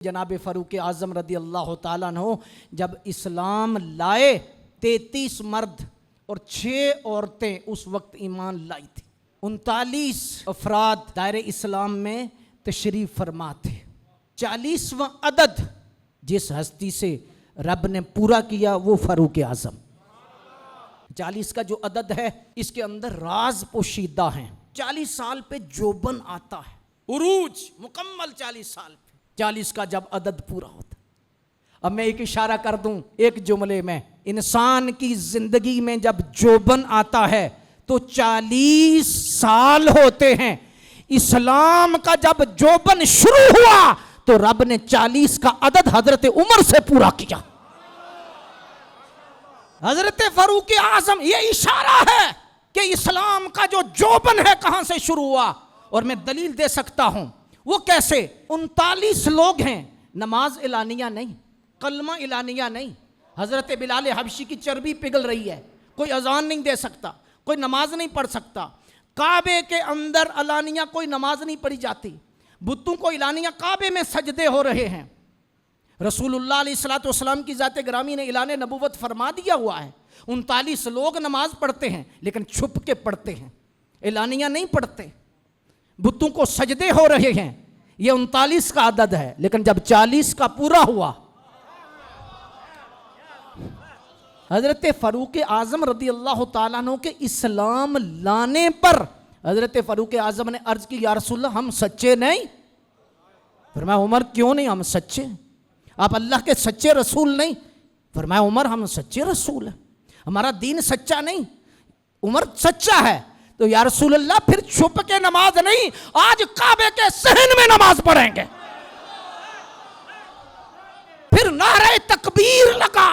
जनाब फ़ारूक आज़म रदी अल्लाह ताला अन्हु जब इस्लाम लाए 33 मर्द और 6 औरतें उस वक्त ईमान लाई थी। 39 अफराद दायरे इस्लाम में तशरीफ़ फरमा थे। 40वां अदद जिस हस्ती से रब ने पूरा किया वो फ़ारूक आज़म। 40 का जो अदद है इसके अंदर राज पोशीदा हैं। 40 साल पे जोबन आता है, उरूज मुकम्मल 40 साल पे। 40 का जब अदद पूरा होता, अब मैं एक इशारा कर दूं एक जुमले में, इंसान की जिंदगी में जब जोबन आता है तो 40 साल होते हैं। इस्लाम का जब जोबन शुरू हुआ तो रब ने 40 का अदद हजरत उमर से पूरा किया। हजरत फ़ारूक आज़म ये इशारा है कि इस्लाम का जो जोबन है कहां से शुरू हुआ। और मैं दलील दे सकता हूं वो कैसे। 39 लोग हैं, नमाज इलानिया नहीं, कलमा इलानिया नहीं। हजरत बिलाल हबशी की चर्बी पिघल रही है, कोई अजान नहीं दे सकता, कोई नमाज नहीं पढ़ सकता। काबे के अंदर अलानिया कोई नमाज नहीं पढ़ी जाती, बुतों को इलानिया काबे में सजदे हो रहे हैं। रसूलुल्लाह अलैहिस्सलातु वस्सलाम की ज़ाते ग्रामी ने इलाने नबुवत फरमा दिया हुआ है। 39 लोग नमाज पढ़ते हैं लेकिन छुप के पढ़ते हैं, इलानिया नहीं पढ़ते। बुतों को सजदे हो रहे हैं, ये 39 का अदद है। लेकिन जब 40 का पूरा हुआ, हजरत फ़ारूक आज़म रदी अल्लाह ताला अन्हु के इस्लाम लाने पर हजरत फ़ारूक आज़म ने अर्ज की, या रसूलल्लाह हम सच्चे नहीं। फरमाया उमर क्यों नहीं, हम सच्चे, आप अल्लाह के सच्चे रसूल नहीं। फरमाया उमर हम सच्चे रसूल हैं, हमारा दीन सच्चा नहीं, उमर सच्चा है। तो या रसूल अल्लाह फिर छुप के नमाज नहीं, आज काबे के सहन में नमाज पढ़ेंगे। फिर नारे तकबीर लगा,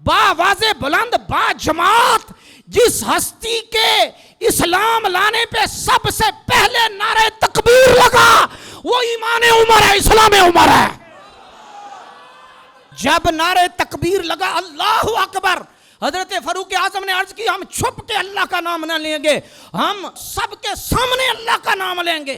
बावाज़े बुलंद बा जमात। जिस हस्ती के इस्लाम लाने पे सबसे पहले नारे तकबीर लगा वो ईमान उमर है, इस्लाम उमर है। जब नारे तकबीर लगा अल्लाहु अकबर, हजरत फ़ारूक आज़म ने अर्ज की, हम छुप के अल्लाह का नाम ना लेंगे, हम सबके सामने अल्लाह का नाम लेंगे।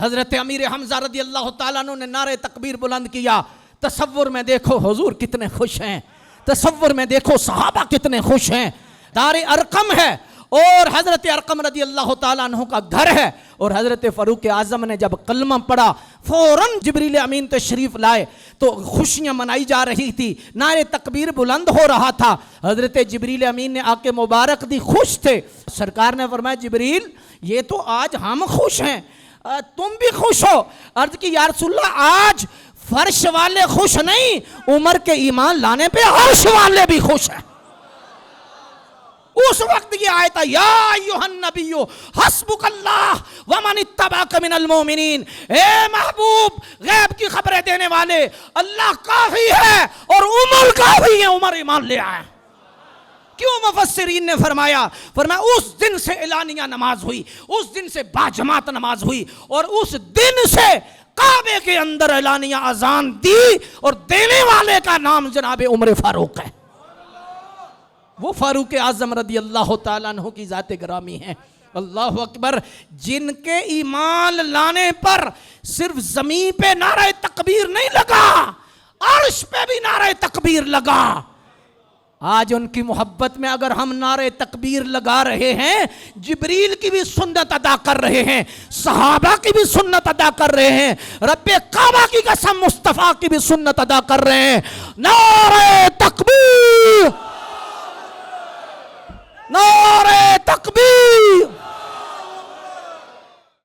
हजरत अमीर हमजा रदी अल्लाह ताला अन्हु ने नारे तकबीर बुलंद किया। तसव्वुर में देखो हुजूर कितने खुश हैं, तसव्वुर में देखो सहाबा कितने खुश हैं। दारे अरकम है और हजरत अरकम रदी अल्लाह ताला अन्हु का घर है। और हजरत फ़ारूक आज़म ने जब कलमा पढ़ा फौरन जिब्रील अमीन तशरीफ़ लाए तो खुशियां मनाई जा रही थी, नारे तकबीर बुलंद हो रहा था। हजरत जिब्रील अमीन ने आके मुबारक दी, खुश थे। सरकार ने फरमाया जिब्रील ये तो आज हम खुश हैं, तुम भी खुश हो। अर्ज की या रसूलल्लाह आज फर्श वाले खुश नहीं, उमर के ईमान लाने पे अर्श वाले भी खुश हैं। उस वक्त ये आयत या अय्युहन नबिय्यु हस्बुकल्लाह व मन इत्तबाक मिनल मोमिनीन। ए महबूब, गैब की खबरें देने वाले, अल्लाह काफी है और उमर काफी है, उमर ईमान ले आए। क्यों मुफस्सिरीन ने फरमाया उस दिन से एलानिया नमाज हुई, उस दिन से बाजमात नमाज हुई और उस दिन से काबे के अंदर एलानिया अजान दी और देने वाले का नाम जनाब उमर फारूक है। वो फ़ारूक आज़म रदी अल्लाह ताला अन्हु की ज़ाते ग्रामी है। अल्लाहु अकबर, जिनके ईमान लाने पर सिर्फ ज़मीन पे नारे तकबीर नहीं लगा, अर्श पे भी नारे तकबीर लगा। आज उनकी मोहब्बत में अगर हम नारे तकबीर लगा रहे हैं, जिब्रील की भी सुन्नत अदा कर रहे हैं, सहाबा की भी सुन्नत अदा कर रहे हैं, रब्बे काबा की कसम मुस्तफ़ा की भी सुन्नत अदा कर रहे हैं। नारे